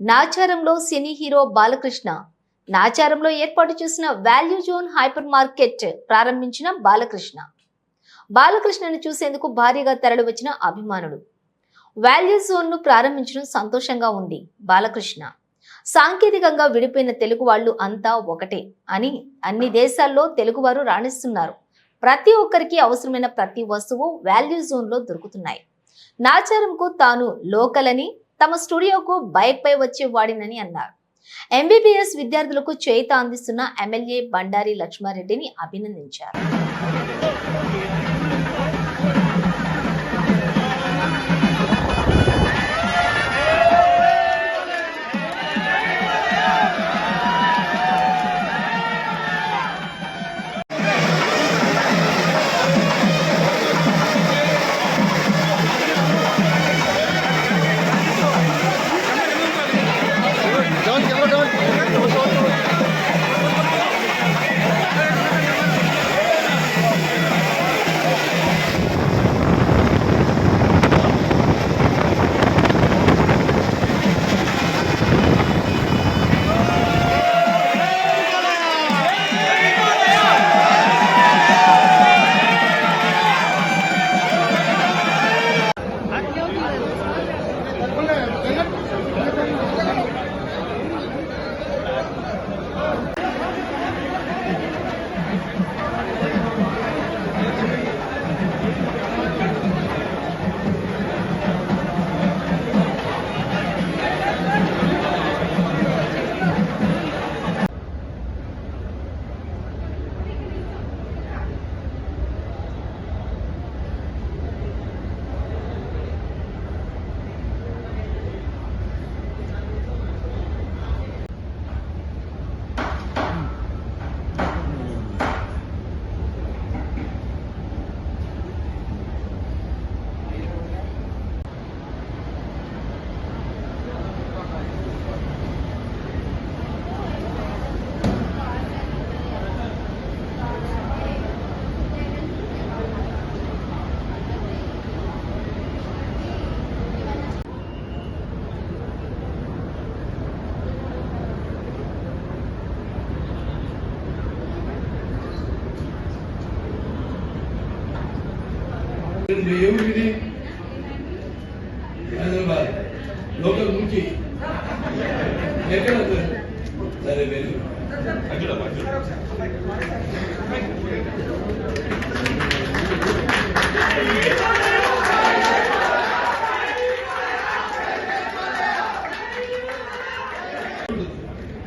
నాచారంలో cine hero Balakrishna నాచారంలో ఏర్పాటు చేసిన value zone hyper market ప్రారంభించిన బాలకృష్ణను చూసేందుకు భారీగా తరలి వచ్చిన అభిమానులు. వాల్యూ జోన్ ను ప్రారంభించడం సంతోషంగా ఉంది. బాలకృష్ణ సాంకేతికంగా విడిపోయిన తెలుగు వాళ్ళు అంతా ఒకటే అని అన్ని దేశాల్లో తెలుగువారు రాణిస్తున్నారు. ప్రతి ఒక్కరికి అవసరమైన ప్రతి వస్తువు వాల్యూ జోన్ లో దొరుకుతున్నాయి. నాచారంకు తాను లోకల్ అని, తమ స్టూడియోకు బైక్ పై వచ్చే వాడినని అన్నారు. ఎంబీబీఎస్ విద్యార్థులకు చేయూత అందిస్తున్న ఎమ్మెల్యే బండారి లక్ష్మారెడ్డిని అభినందించారు. ఏమిటి హైదరాబాద్ లోకల్ నుంచి ఎక్కడ సరే వెళ్ళి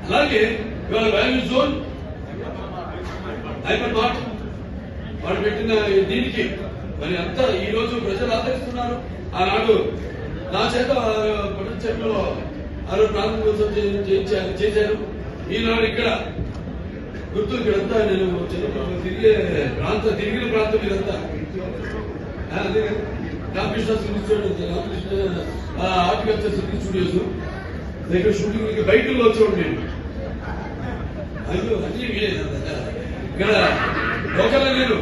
అలాగే ఇవాళ వాల్యూ జోన్ హైపర్ మార్ట్ వాడు పెట్టిన దీనికి మరి అంతా ఈ రోజు ప్రజలు ఆదరిస్తున్నారు. ఆనాడు నా చేత పట్టణంలో ప్రాంతం చేశారు. ఈనాడు ఇక్కడ గుర్తు ఇక్కడంతా నేను చిన్నప్పుడు తిరిగిన ప్రాంతం ఇదంతా రామకృష్ణ ఇన్స్టిట్యూట్ హార్టికల్చర్ స్టూడియోస్ దగ్గర షూటింగ్ బయటలో వచ్చేవాడు నేను. అన్ని ఇక్కడ లోకల్ నేను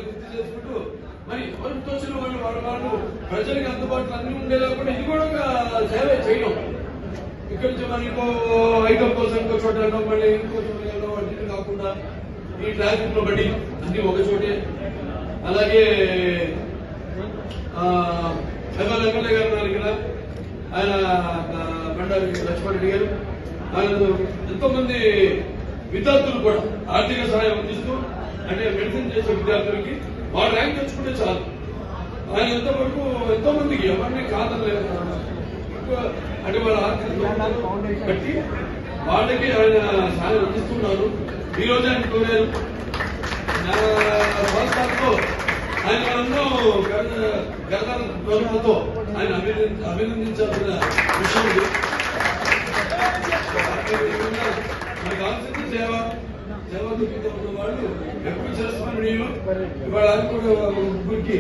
గుర్తు చేసుకుంటూ మరి ఎవరికి వచ్చిన వాళ్ళు ప్రజలకు అందుబాటులో అన్ని ఉండేలా కూడా ఇది కూడా ఒక సేవ చేయడం. ఇక్కడి నుంచి మరి ఇంకో ఐటమ్ కోసం ఇంకో చోట వెళ్ళడం, మళ్ళీ ఇంకో చోట వెళ్ళడం అన్ని కాకుండా ఈ ట్రాఫిక్ లో పడి అన్ని ఒక చోటే. అలాగే ఎమ్మెల్యే గారు ఉన్నారు ఇక్కడ, ఆయన బండారి లక్ష్మారెడ్డి గారు, ఆయన ఎంతో మంది విద్యార్థులు కూడా ఆర్థిక సహాయం అందిస్తూ, అంటే మెడిసిన్ చేసే విద్యార్థులకి వాళ్ళ ర్యాంక్ తెచ్చుకుంటే చాలు. ఆయన ఎంతవరకు ఎంతో మందికి ఎవరిని కాదలేదు అంటే వాళ్ళ ఆర్థిక బట్టి వాళ్ళకి ఆయన సహాయం అందిస్తున్నారు. ఈ రోజు ఆయన కోరారు సంవత్సరాలతో ఆయన ఎన్నో గర్భంతో ఆయన అభినందించాల్సిన విషయం ఇది. మనకు కావాల్సింది సేవ దృష్టితో ఉన్న వాళ్ళు ఎప్పుడు చేస్తున్నారు. నేను ఇవాళ కూడా ముగ్గురికి